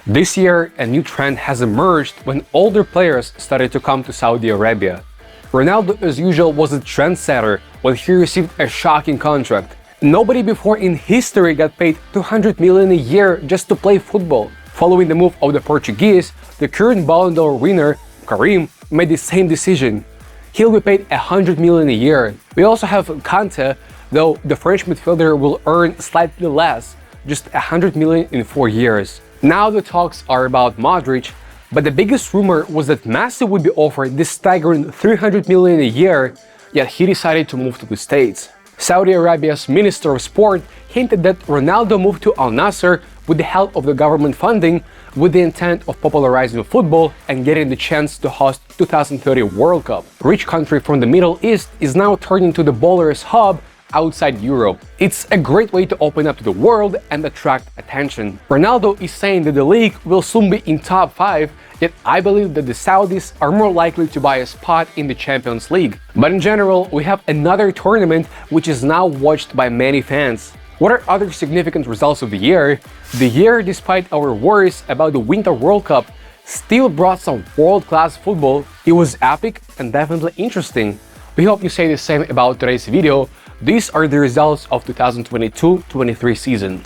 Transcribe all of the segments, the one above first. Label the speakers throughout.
Speaker 1: This year, a new trend has emerged when older players started to come to Saudi Arabia. Ronaldo, as usual, was a trendsetter when he received a shocking contract. Nobody before in history got paid 200 million a year just to play football. Following the move of the Portuguese, the current Ballon d'Or winner, Karim, made the same decision. He'll be paid 100 million a year. We also have Galte, though the French midfielder will earn slightly less, just 100 million in 4 years. Now the talks are about Modric, but the biggest rumor was that Messi would be offered this staggering 300 million a year, yet he decided to move to the States. Saudi Arabia's Minister of Sport hinted that Ronaldo moved to Al Nassr with the help of the government funding, with the intent of popularizing football and getting the chance to host 2030 World Cup. A rich country from the Middle East is now turning to the ballers' hub outside Europe. It's a great way to open up to the world and attract attention. Ronaldo is saying that the league will soon be in top 5, yet I believe that the Saudis are more likely to buy a spot in the Champions League. But in general, we have another tournament which is now watched by many fans. What are other significant results of the year? The year, despite our worries about the Winter World Cup, still brought some world-class football. It was epic and definitely interesting. We hope you say the same about today's video. These are the results of 2022-23 season.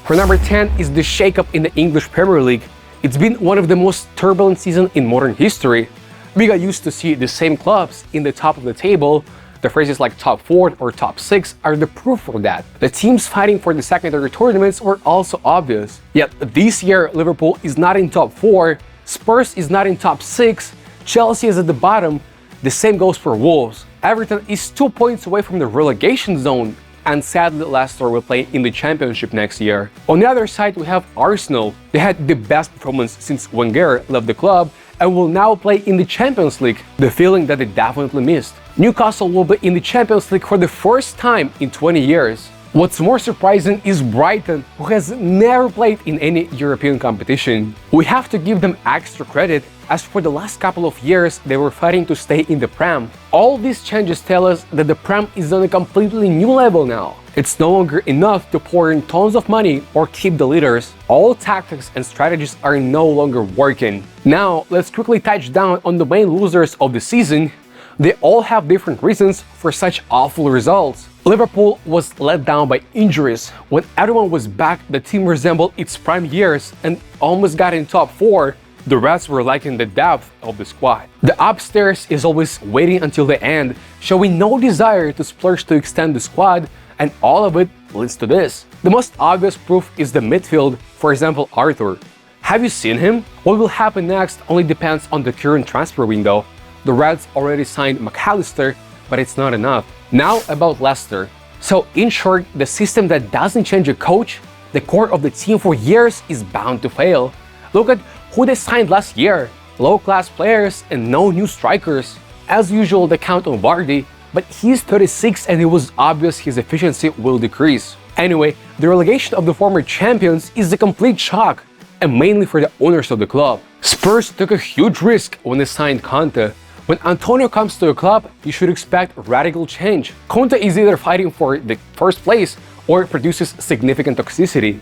Speaker 1: For number 10 is the shakeup in the English Premier League. It's been one of the most turbulent seasons in modern history. We got used to see the same clubs in the top of the table. The phrases like top 4 or top 6 are the proof of that. The teams fighting for the secondary tournaments were also obvious. Yet this year, Liverpool is not in top 4, Spurs is not in top 6, Chelsea is at the bottom. The same goes for Wolves. Everton is 2 points away from the relegation zone, and sadly Leicester will play in the Championship next year. On the other side, we have Arsenal. They had the best performance since Wenger left the club and will now play in the Champions League, the feeling that they definitely missed. Newcastle will be in the Champions League for the first time in 20 years. What's more surprising is Brighton, who has never played in any European competition. We have to give them extra credit, as for the last couple of years they were fighting to stay in the Prem. All these changes tell us that the Prem is on a completely new level now. It's no longer enough to pour in tons of money or keep the leaders. All tactics and strategies are no longer working. Now, let's quickly touch down on the main losers of the season. They all have different reasons for such awful results. Liverpool was let down by injuries. When everyone was back, the team resembled its prime years and almost got in top 4. The Reds were lacking the depth of the squad. The upstairs is always waiting until the end, showing no desire to splurge to extend the squad, and all of it leads to this. The most obvious proof is the midfield, for example Arthur. Have you seen him? What will happen next only depends on the current transfer window. The Reds already signed McAllister, but it's not enough. Now about Leicester. So in short, the system that doesn't change a coach, the core of the team for years, is bound to fail. Look at who they signed last year. Low-class players and no new strikers. As usual, they count on Vardy, but he's 36 and it was obvious his efficiency will decrease. Anyway, the relegation of the former champions is a complete shock, and mainly for the owners of the club. Spurs took a huge risk when they signed Conte. When Antonio comes to a club, you should expect radical change. Conte is either fighting for the first place or produces significant toxicity.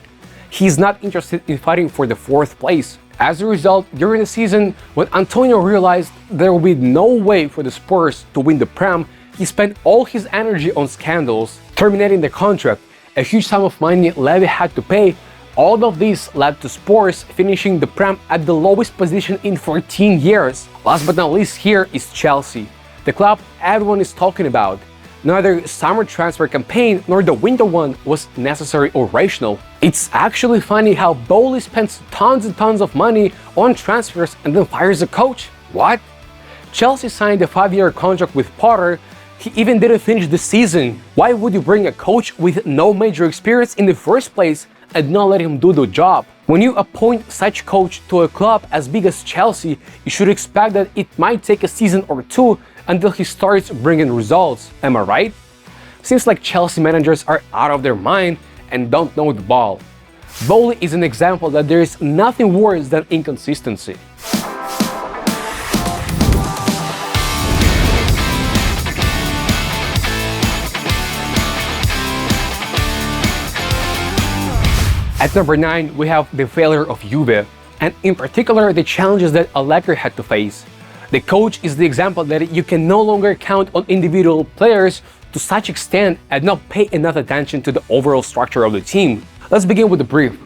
Speaker 1: He's not interested in fighting for the 4th place. As a result, during the season, when Antonio realized there would be no way for the Spurs to win the Prem, he spent all his energy on scandals, terminating the contract, a huge sum of money Levy had to pay. All of this led to Spurs finishing the Prem at the lowest position in 14 years. Last but not least here is Chelsea, the club everyone is talking about. Neither summer transfer campaign nor the winter one was necessary or rational. It's actually funny how Bowley spends tons and tons of money on transfers and then fires a coach. What? Chelsea signed a 5-year contract with Potter. He even didn't finish the season. Why would you bring a coach with no major experience in the first place and not let him do the job? When you appoint such coach to a club as big as Chelsea, you should expect that it might take a season or 2 until he starts bringing results. Am I right? Seems like Chelsea managers are out of their mind and don't know the ball. Bowley is an example that there is nothing worse than inconsistency. At number 9, we have the failure of Juve, and in particular the challenges that Allegri had to face. The coach is the example that you can no longer count on individual players to such extent and not pay enough attention to the overall structure of the team. Let's begin with the brief.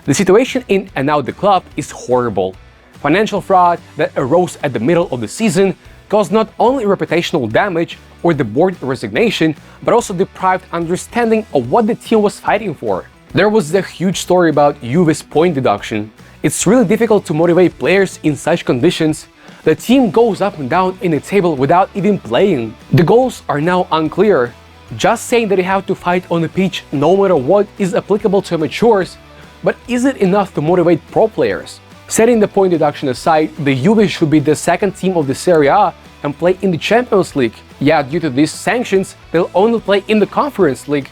Speaker 1: The situation in and out the club is horrible. Financial fraud that arose at the middle of the season caused not only reputational damage or the board resignation, but also deprived understanding of what the team was fighting for. There was a huge story about Juve's point deduction. It's really difficult to motivate players in such conditions. The team goes up and down in the table without even playing. The goals are now unclear. Just saying that you have to fight on the pitch no matter what is applicable to amateurs, but is it enough to motivate pro players? Setting the point deduction aside, the Juve should be the second team of the Serie A and play in the Champions League. Yeah, due to these sanctions, they'll only play in the Conference League.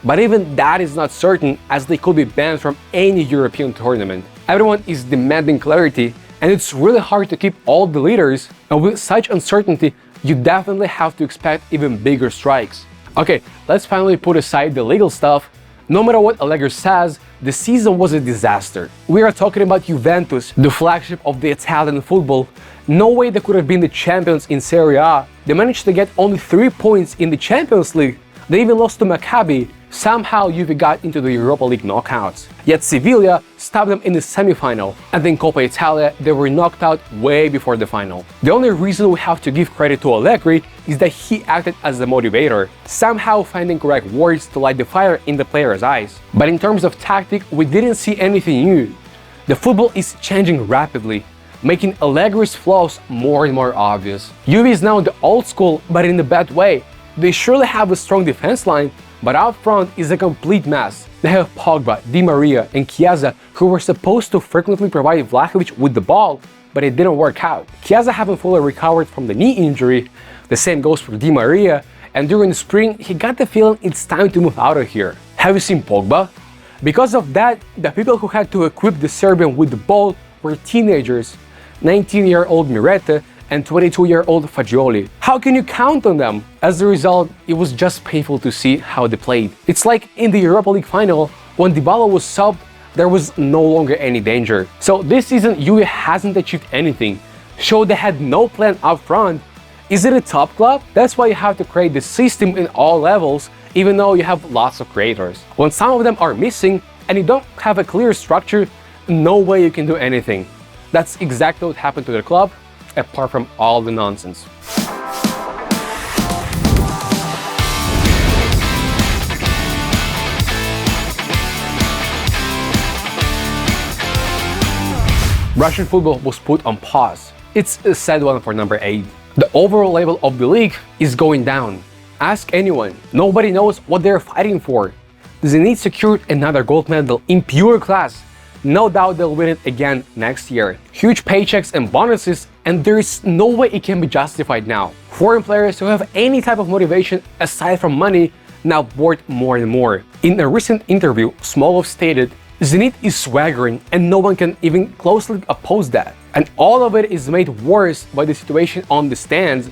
Speaker 1: But even that is not certain, as they could be banned from any European tournament. Everyone is demanding clarity, and it's really hard to keep all the leaders, and with such uncertainty, you definitely have to expect even bigger strikes. Okay, let's finally put aside the legal stuff. No matter what Allegri says, the season was a disaster. We are talking about Juventus, the flagship of the Italian football. No way they could have been the champions in Serie A. They managed to get only 3 points in the Champions League. They even lost to Maccabi. Somehow Juve got into the Europa League knockouts. Yet Sevilla stopped them in the semi-final, and in Coppa Italia they were knocked out way before the final. The only reason we have to give credit to Allegri is that he acted as a motivator, somehow finding correct words to light the fire in the players' eyes. But in terms of tactic, we didn't see anything new. The football is changing rapidly, making Allegri's flaws more and more obvious. Juve is now the old school, but in a bad way. They surely have a strong defense line, but out front is a complete mess. They have Pogba, Di Maria, and Chiesa, who were supposed to frequently provide Vlahovic with the ball, but it didn't work out. Chiesa haven't fully recovered from the knee injury. The same goes for Di Maria, and during the spring, he got the feeling it's time to move out of here. Have you seen Pogba? Because of that, the people who had to equip the Serbian with the ball were teenagers, 19-year-old Mirete and 22-year-old Fagioli. How can you count on them? As a result, it was just painful to see how they played. It's like in the Europa League final, when Dybala was subbed, there was no longer any danger. So this season, Juve hasn't achieved anything. Showed they had no plan up front. Is it a top club? That's why you have to create the system in all levels, even though you have lots of creators. When some of them are missing, and you don't have a clear structure, no way you can do anything. That's exactly what happened to the club, apart from all the nonsense. Russian football was put on pause. It's a sad one for number 8. The overall level of the league is going down. Ask anyone, nobody knows what they're fighting for. Zenit secured another gold medal in pure class. No doubt they'll win it again next year. Huge paychecks and bonuses, and there is no way it can be justified now. Foreign players who have any type of motivation aside from money now board more and more. In a recent interview, Smolov stated, "Zenit is swaggering and no one can even closely oppose that." And all of it is made worse by the situation on the stands.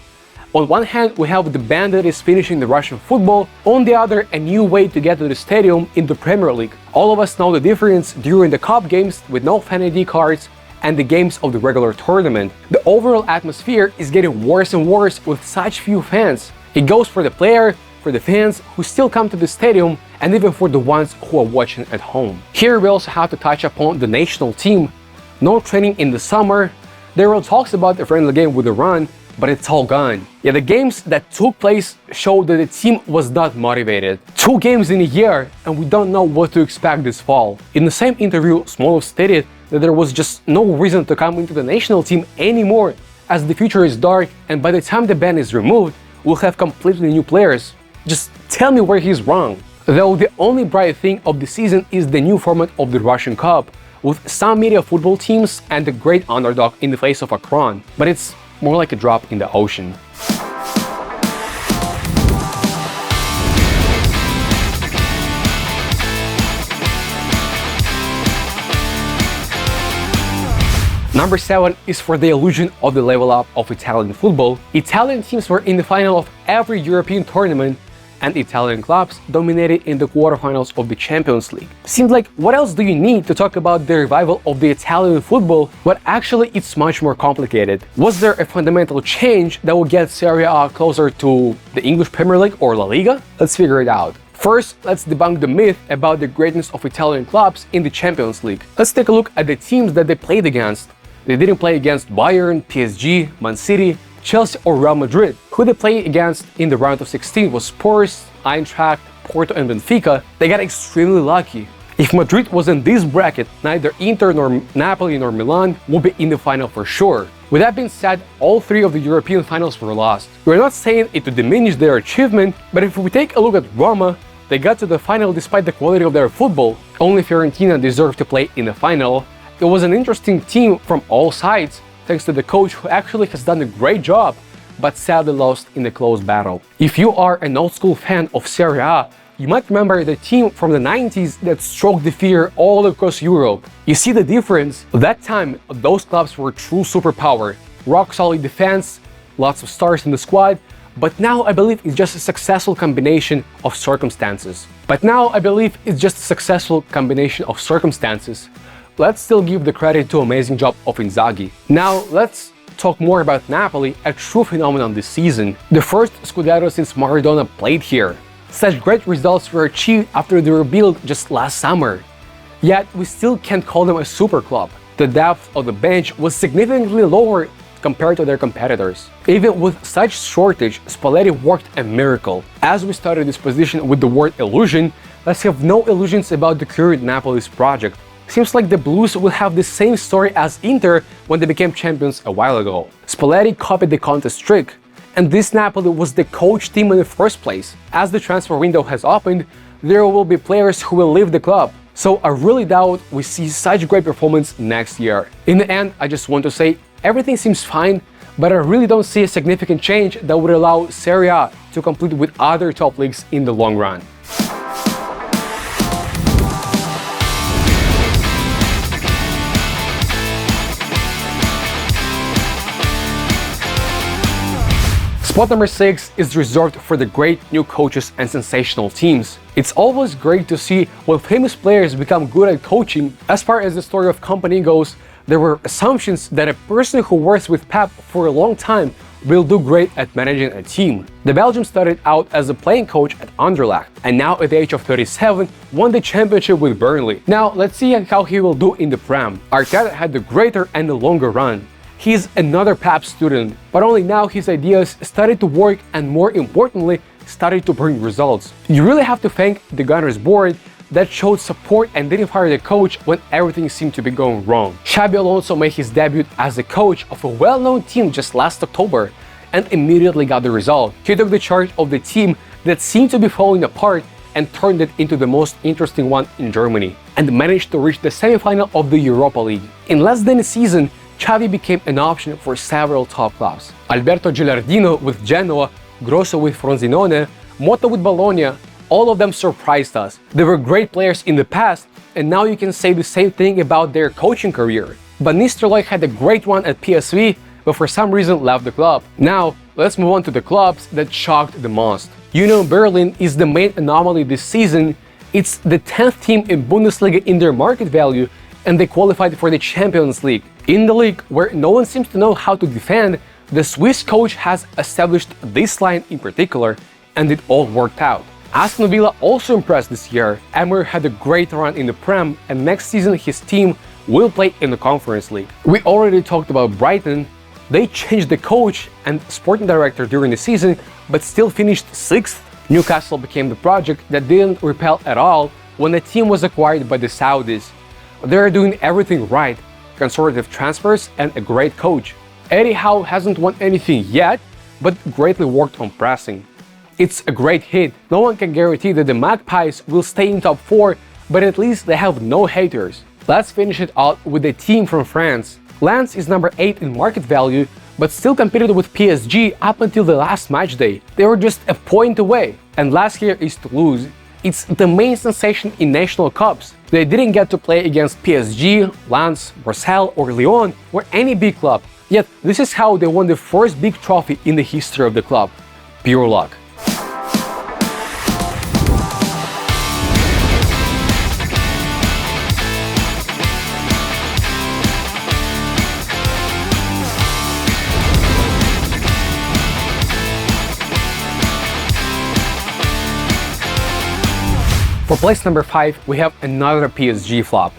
Speaker 1: On one hand, we have the band that is finishing the Russian football, on the other, a new way to get to the stadium in the Premier League. All of us know the difference during the cup games with no fan ID cards and the games of the regular tournament. The overall atmosphere is getting worse and worse with such few fans. It goes for the player, for the fans who still come to the stadium, and even for the ones who are watching at home. Here we also have to touch upon the national team. No training in the summer. There were talks about a friendly game with Iran, but it's all gone. Yeah, the games that took place showed that the team was not motivated. 2 games in a year, and we don't know what to expect this fall. In the same interview, Smolov stated that there was just no reason to come into the national team anymore, as the future is dark, and by the time the ban is removed, we'll have completely new players. Just tell me where he's wrong. Though the only bright thing of the season is the new format of the Russian Cup, with some media football teams and a great underdog in the face of a crown. But it's more like a drop in the ocean. Number 7 is for the illusion of the level up of Italian football. Italian teams were in the final of every European tournament, and Italian clubs dominated in the quarterfinals of the Champions League. Seems like what else do you need to talk about the revival of the Italian football, but actually it's much more complicated. Was there a fundamental change that will get Serie A closer to the English Premier League or La Liga? Let's figure it out. First, let's debunk the myth about the greatness of Italian clubs in the Champions League. Let's take a look at the teams that they played against. They didn't play against Bayern, PSG, Man City, Chelsea or Real Madrid. Who they played against in the round of 16 was Spurs, Eintracht, Porto and Benfica. They got extremely lucky. If Madrid was in this bracket, neither Inter nor Napoli nor Milan would be in the final for sure. With that being said, all three of the European finals were lost. We're not saying it to diminish their achievement, but if we take a look at Roma, they got to the final despite the quality of their football. Only Fiorentina deserved to play in the final. It was an interesting team from all sides, thanks to the coach who actually has done a great job, but sadly lost in a close battle. If you are an old school fan of Serie A, you might remember the team from the 90s that stroked the fear all across Europe. You see the difference? At that time, those clubs were true superpower. Rock solid defense, lots of stars in the squad, but now I believe it's just a successful combination of circumstances. Let's still give the credit to amazing job of Inzaghi. Now let's talk more about Napoli, a true phenomenon this season. The first Scudetto since Maradona played here. Such great results were achieved after the rebuild just last summer. Yet we still can't call them a super club. The depth of the bench was significantly lower compared to their competitors. Even with such shortage, Spalletti worked a miracle. As we started this position with the word illusion, let's have no illusions about the current Napoli's project. Seems like the Blues will have the same story as Inter when they became champions a while ago. Spalletti copied the contest trick, and this Napoli was the coach team in the first place. As the transfer window has opened, there will be players who will leave the club. So I really doubt we see such great performance next year. In the end, I just want to say everything seems fine, but I really don't see a significant change that would allow Serie A to compete with other top leagues in the long run. Spot number 6 is reserved for the great new coaches and sensational teams. It's always great to see when famous players become good at coaching. As far as the story of Kompany goes, there were assumptions that a person who works with Pep for a long time will do great at managing a team. The Belgian started out as a playing coach at Anderlecht, and now at the age of 37 won the championship with Burnley. Now let's see how he will do in the Prem. Arteta had the greater and the longer run. He's another Pep student, but only now his ideas started to work and more importantly, started to bring results. You really have to thank the Gunners board that showed support and didn't fire the coach when everything seemed to be going wrong. Xabi Alonso made his debut as a coach of a well-known team just last October and immediately got the result. He took the charge of the team that seemed to be falling apart and turned it into the most interesting one in Germany and managed to reach the semi-final of the Europa League. In less than a season, Xavi became an option for several top clubs. Alberto Gilardino with Genoa, Grosso with Frosinone, Motta with Bologna, all of them surprised us. They were great players in the past, and now you can say the same thing about their coaching career. Van Nistelrooy had a great run at PSV, but for some reason left the club. Now, let's move on to the clubs that shocked the most. Union Berlin is the main anomaly this season. It's the 10th team in Bundesliga in their market value, and they qualified for the Champions League. In the league, where no one seems to know how to defend, the Swiss coach has established this line in particular, and it all worked out. Aston Villa also impressed this year. Emery had a great run in the Prem, and next season his team will play in the Conference League. We already talked about Brighton. They changed the coach and sporting director during the season, but still finished 6th. Newcastle became the project that didn't repel at all when the team was acquired by the Saudis. They're doing everything right, conservative transfers and a great coach. Eddie Howe hasn't won anything yet, but greatly worked on pressing. It's a great hit. No one can guarantee that the Magpies will stay in top 4, but at least they have no haters. Let's finish it out with a team from France. Lens is number 8 in market value, but still competed with PSG up until the last match day. They were just a point away. And last year is Toulouse. It's the main sensation in national cups. They didn't get to play against PSG, Lens, Marseille or Lyon or any big club. Yet this is how they won the first big trophy in the history of the club. Pure luck. For place number 5, we have another PSG flop.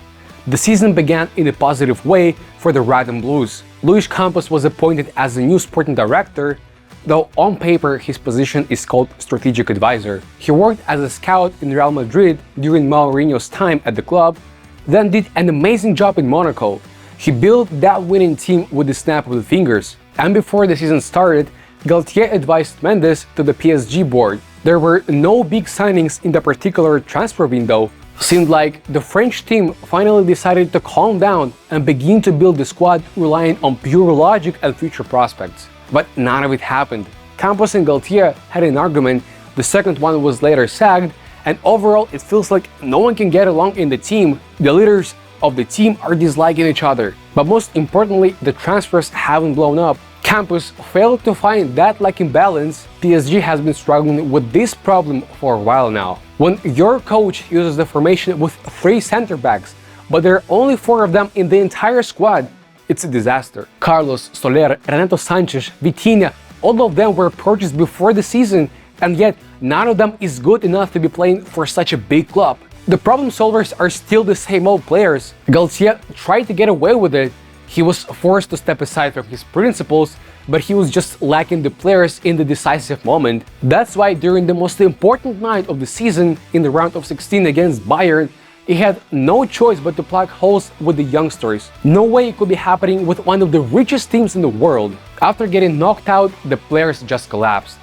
Speaker 1: The season began in a positive way for the Red and Blues. Campos was appointed as the new sporting director, though on paper his position is called strategic advisor. He worked as a scout in Real Madrid during Mourinho's time at the club, then did an amazing job in Monaco. He built that winning team with the snap of the fingers. And before the season started, Galte advised Mendes to the PSG board. There were no big signings in the particular transfer window. Seemed like the French team finally decided to calm down and begin to build the squad relying on pure logic and future prospects. But none of it happened. Campos and Galte had an argument, the second one was later sacked, and overall it feels like no one can get along in the team. The leaders of the team are disliking each other. But most importantly, the transfers haven't blown up. Campos failed to find that lacking balance. PSG has been struggling with this problem for a while now. When your coach uses the formation with 3 center backs, but there are only 4 of them in the entire squad, it's a disaster. Carlos, Soler, Renato Sanchez, Vitinha, all of them were purchased before the season, and yet none of them is good enough to be playing for such a big club. The problem solvers are still the same old players. Galte tried to get away with it. He was forced to step aside from his principles, but he was just lacking the players in the decisive moment. That's why during the most important night of the season, in the round of 16 against Bayern, he had no choice but to plug holes with the youngsters. No way it could be happening with one of the richest teams in the world. After getting knocked out, the players just collapsed.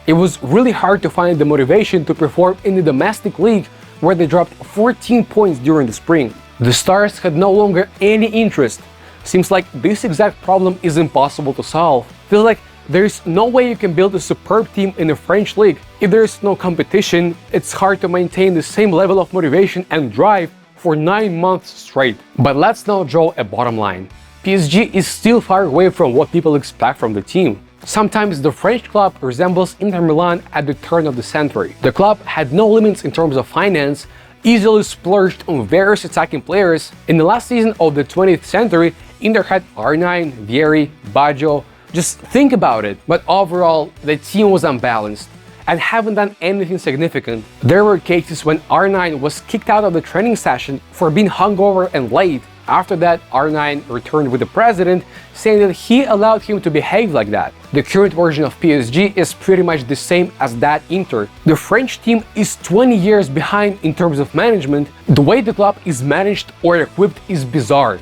Speaker 1: It was really hard to find the motivation to perform in the domestic league, where they dropped 14 points during the spring. The stars had no longer any interest. Seems like this exact problem is impossible to solve. Feels like there is no way you can build a superb team in the French league. If there is no competition, it's hard to maintain the same level of motivation and drive for 9 months straight. But let's now draw a bottom line. PSG is still far away from what people expect from the team. Sometimes the French club resembles Inter Milan at the turn of the century. The club had no limits in terms of finance, easily splurged on various attacking players. In the last season of the 20th century, Inter had R9, Vieri, Baggio. Just think about it. But overall, the team was unbalanced and haven't done anything significant. There were cases when R9 was kicked out of the training session for being hungover and late. After that, R9 returned with the president, saying that he allowed him to behave like that. The current version of PSG is pretty much the same as that Inter. The French team is 20 years behind in terms of management. The way the club is managed or equipped is bizarre.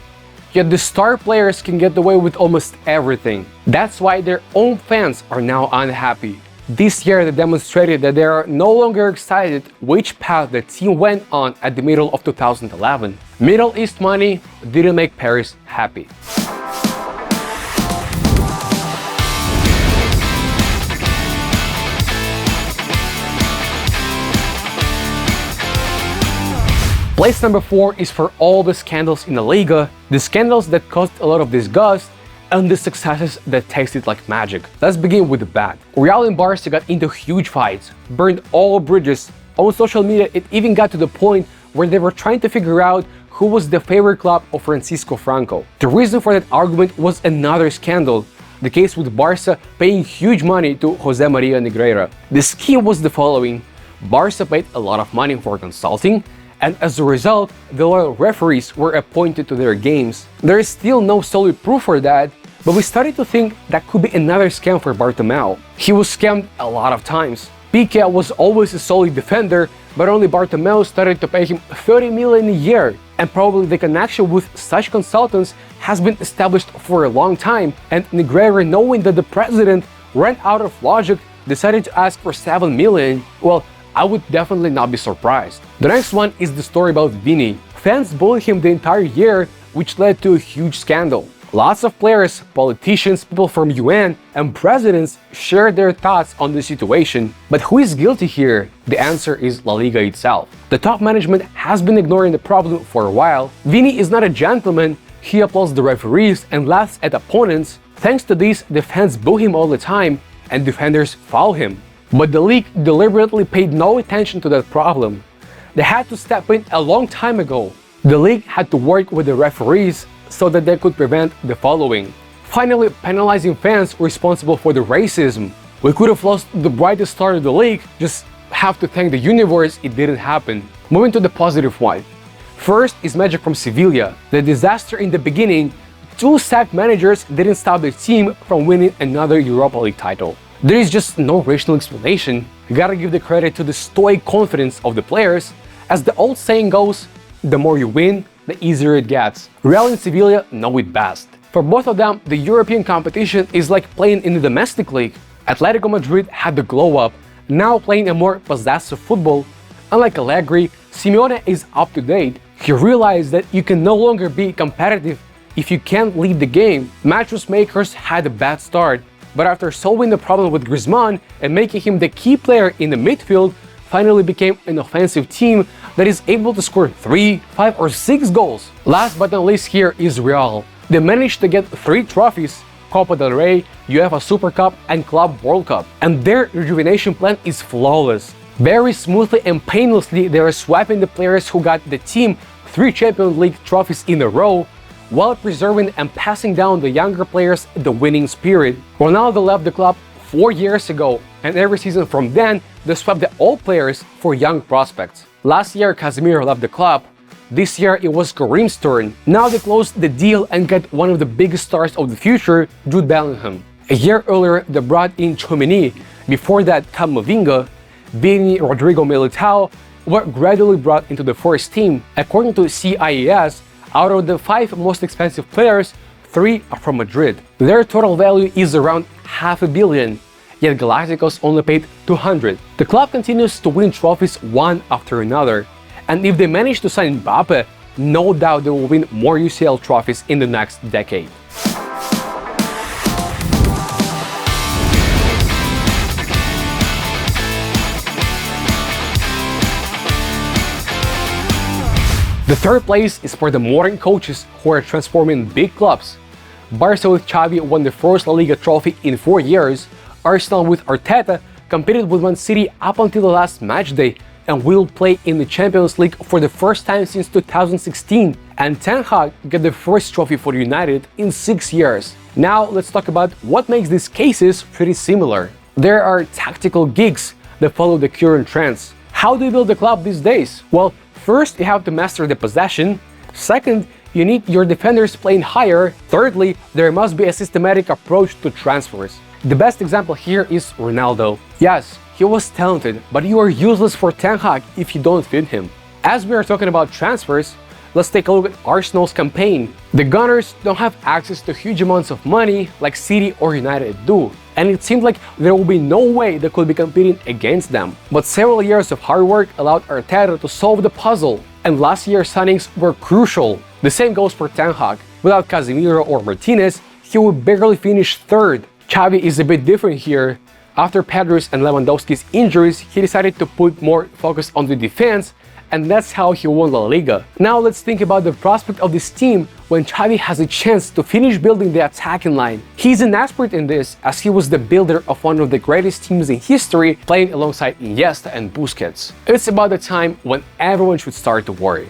Speaker 1: Yet the star players can get away with almost everything. That's why their own fans are now unhappy. This year they demonstrated that they are no longer excited which path the team went on at the middle of 2011. Middle East money didn't make Paris happy. Place number 4 is for all the scandals in the Liga, the scandals that caused a lot of disgust, and the successes that tasted like magic. Let's begin with the bad. Real and Barca got into huge fights, burned all bridges. On social media, it even got to the point where they were trying to figure out who was the favorite club of Francisco Franco. The reason for that argument was another scandal, the case with Barca paying huge money to Jose Maria Negreira. The scheme was the following: Barca paid a lot of money for consulting, and as a result, the loyal referees were appointed to their games. There is still no solid proof for that, but we started to think that could be another scam for Bartomeu. He was scammed a lot of times. Piqué was always a solid defender, but only Bartomeu started to pay him 30 million a year. And probably the connection with such consultants has been established for a long time, and Negreira, knowing that the president ran out of logic, decided to ask for 7 million. Well, I would definitely not be surprised. The next one is the story about Vini. Fans bullied him the entire year, which led to a huge scandal. Lots of players, politicians, people from UN, and presidents shared their thoughts on the situation. But who is guilty here? The answer is La Liga itself. The top management has been ignoring the problem for a while. Vini is not a gentleman. He applauds the referees and laughs at opponents. Thanks to this, the fans boo him all the time, and defenders foul him. But the league deliberately paid no attention to that problem. They had to step in a long time ago. The league had to work with the referees so that they could prevent the following. Finally, penalizing fans responsible for the racism. We could have lost the brightest star of the league, just have to thank the universe it didn't happen. Moving to the positive one. First is magic from Sevilla. The disaster in the beginning, two sacked managers didn't stop the team from winning another Europa League title. There is just no rational explanation. You gotta give the credit to the stoic confidence of the players. As the old saying goes, the more you win, the easier it gets. Real and Sevilla know it best. For both of them, the European competition is like playing in the domestic league. Atletico Madrid had the glow up, now playing a more possessive football. Unlike Allegri, Simeone is up to date. He realized that you can no longer be competitive if you can't lead the game. Mattress makers had a bad start, but after solving the problem with Griezmann and making him the key player in the midfield, finally became an offensive team that is able to score 3, 5 or 6 goals. Last but not least here is Real. They managed to get 3 trophies: Copa del Rey, UEFA Super Cup and Club World Cup. And their rejuvenation plan is flawless. Very smoothly and painlessly they are swapping the players who got the team 3 Champions League trophies in a row, while preserving and passing down the younger players the winning spirit. Ronaldo left the club 4 years ago, and every season from then they swapped the old players for young prospects. Last year Casemiro left the club. This year it was Karim's turn. Now they closed the deal and got one of the biggest stars of the future, Jude Bellingham. A year earlier they brought in Tchouaméni. Before that, Camavinga, Vini, Rodrigo Militao were gradually brought into the first team. According to CIES, out of the 5 most expensive players, 3 are from Madrid. Their total value is around $500 million, yet Galacticos only paid 200. The club continues to win trophies one after another, and if they manage to sign Mbappe, no doubt they will win more UCL trophies in the next decade. The third place is for the modern coaches who are transforming big clubs. Barca with Xavi won the first La Liga trophy in 4 years. Arsenal with Arteta competed with Man City up until the last match day and will play in the Champions League for the first time since 2016. And Ten Hag got the first trophy for United in 6 years. Now let's talk about what makes these cases pretty similar. There are tactical gigs that follow the current trends. How do you build a club these days? Well, first you have to master the possession. Second, you need your defenders playing higher. Thirdly, there must be a systematic approach to transfers. The best example here is Ronaldo. Yes, he was talented, but you are useless for Ten Hag if you don't feed him. As we are talking about transfers, let's take a look at Arsenal's campaign. The Gunners don't have access to huge amounts of money like City or United do, and it seemed like there will be no way they could be competing against them. But several years of hard work allowed Arteta to solve the puzzle, and last year's signings were crucial. The same goes for Ten Hag. Without Casemiro or Martinez, he would barely finish third. Xavi is a bit different here. After Pedro's and Lewandowski's injuries, he decided to put more focus on the defense, and that's how he won La Liga. Now let's think about the prospect of this team when Xavi has a chance to finish building the attacking line. He's an expert in this, as he was the builder of one of the greatest teams in history, playing alongside Iniesta and Busquets. It's about the time when everyone should start to worry.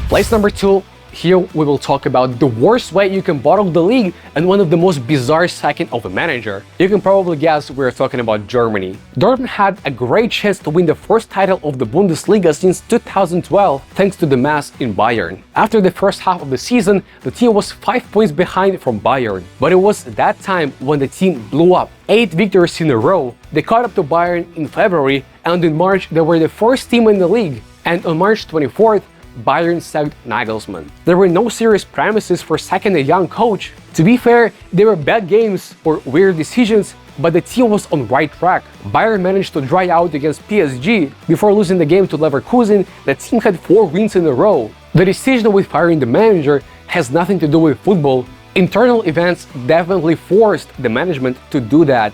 Speaker 1: Place number 2, here we will talk about the worst way you can bottle the league and one of the most bizarre sacking of a manager. You can probably guess we're talking about Germany. Dortmund had a great chance to win the first title of the Bundesliga since 2012 thanks to the mess in Bayern. After the first half of the season, the team was 5 points behind from Bayern. But it was that time when the team blew up. 8 victories in a row. They caught up to Bayern in February, and in March they were the first team in the league. And on March 24th, Bayern sacked Nagelsmann. There were no serious premises for sacking a young coach. To be fair, there were bad games or weird decisions, but the team was on right track. Bayern managed to dry out against PSG. Before losing the game to Leverkusen, the team had 4 wins in a row. The decision with firing the manager has nothing to do with football. Internal events definitely forced the management to do that.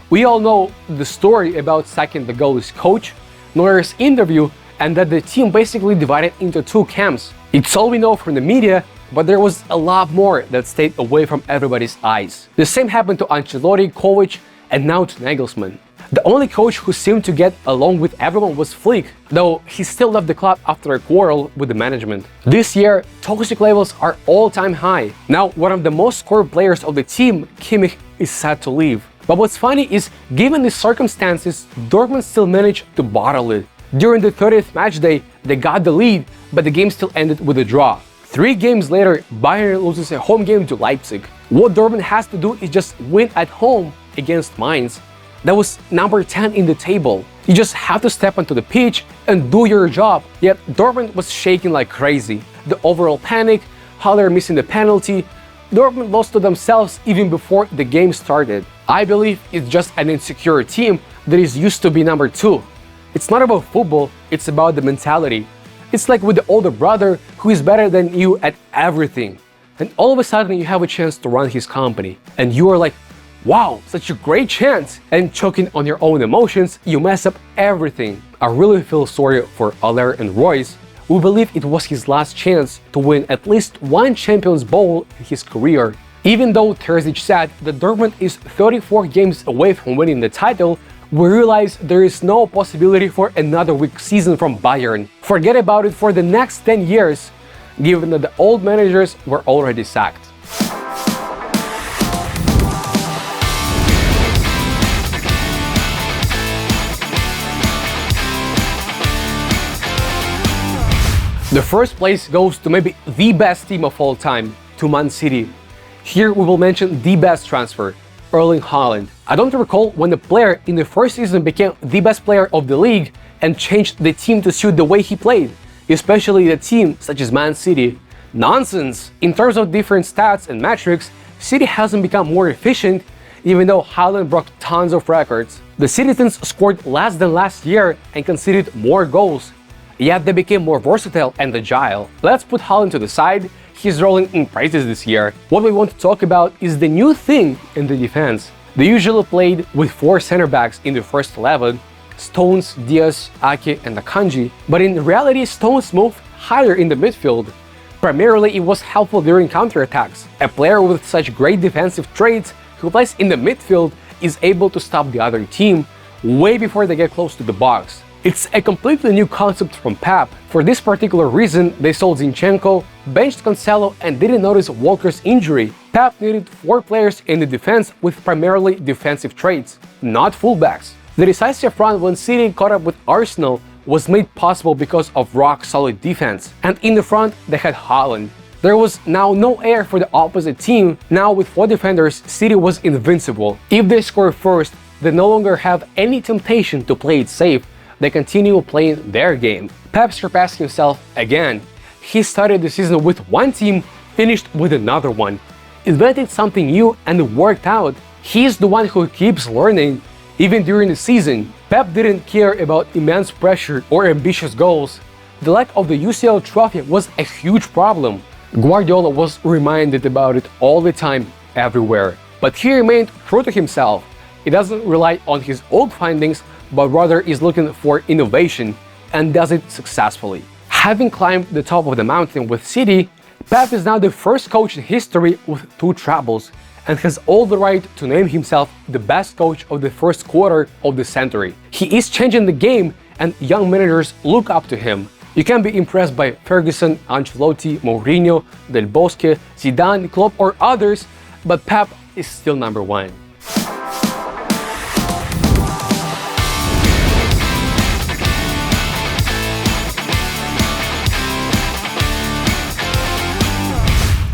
Speaker 1: We all know the story about sacking the goalie's coach, Neuer's interview, and that the team basically divided into 2 camps. It's all we know from the media, but there was a lot more that stayed away from everybody's eyes. The same happened to Ancelotti, Kovac, and now to Nagelsmann. The only coach who seemed to get along with everyone was Flick, though he still left the club after a quarrel with the management. This year, toxic levels are all-time high. Now, one of the most scored players of the team, Kimmich, is sad to leave. But what's funny is, given the circumstances, Dortmund still managed to bottle it. During the 30th match day, they got the lead, but the game still ended with a draw. 3 games later, Bayern loses a home game to Leipzig. What Dortmund has to do is just win at home against Mainz. That was number 10 in the table. You just have to step onto the pitch and do your job. Yet Dortmund was shaking like crazy. The overall panic, Haller missing the penalty, Dortmund lost to themselves even before the game started. I believe it's just an insecure team that is used to be number 2. It's not about football, it's about the mentality. It's like with the older brother who is better than you at everything. And all of a sudden you have a chance to run his company. And you are like, wow, such a great chance! And choking on your own emotions, you mess up everything. I really feel sorry for Haller and Royce. We believe it was his last chance to win at least one Champions Bowl in his career. Even though Terzic said that Dortmund is 34 games away from winning the title, we realize there is no possibility for another weak season from Bayern. Forget about it for the next 10 years, given that the old managers were already sacked. The first place goes to maybe the best team of all time, to Man City. Here we will mention the best transfer, Erling Haaland. I don't recall when a player in the first season became the best player of the league and changed the team to suit the way he played, especially the team such as Man City. Nonsense! In terms of different stats and metrics, City hasn't become more efficient, even though Haaland broke tons of records. The Citizens scored less than last year and conceded more goals. Yet they became more versatile and agile. Let's put Haaland to the side, he's rolling in praises this year. What we want to talk about is the new thing in the defense. They usually played with 4 center backs in the first 11, Stones, Diaz, Ake and Akanji, but in reality Stones moved higher in the midfield. Primarily it was helpful during counterattacks. A player with such great defensive traits who plays in the midfield is able to stop the other team way before they get close to the box. It's a completely new concept from Pep. For this particular reason, they sold Zinchenko, benched Cancelo and didn't notice Walker's injury. Pep needed 4 players in the defense with primarily defensive traits, not fullbacks. The decisive run when City caught up with Arsenal was made possible because of rock-solid defense. And in the front, they had Haaland. There was now no air for the opposite team. Now with 4 defenders, City was invincible. If they score first, they no longer have any temptation to play it safe. They continue playing their game. Pep surpassed himself again. He started the season with one team, finished with another one. Invented something new and it worked out. He's the one who keeps learning. Even during the season, Pep didn't care about immense pressure or ambitious goals. The lack of the UCL trophy was a huge problem. Guardiola was reminded about it all the time, everywhere. But he remained true to himself. He doesn't rely on his old findings, but rather is looking for innovation and does it successfully. Having climbed the top of the mountain with City, Pep is now the first coach in history with 2 trebles and has all the right to name himself the best coach of the first quarter of the century. He is changing the game and young managers look up to him. You can be impressed by Ferguson, Ancelotti, Mourinho, Del Bosque, Zidane, Klopp or others, but Pep is still number 1.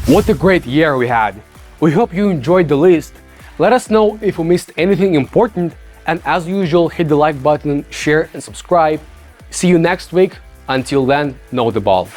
Speaker 1: What a great year we had! We hope you enjoyed the list. Let us know if we missed anything important, and as usual, hit the like button, share and subscribe. See you next week. Until then, know the ball.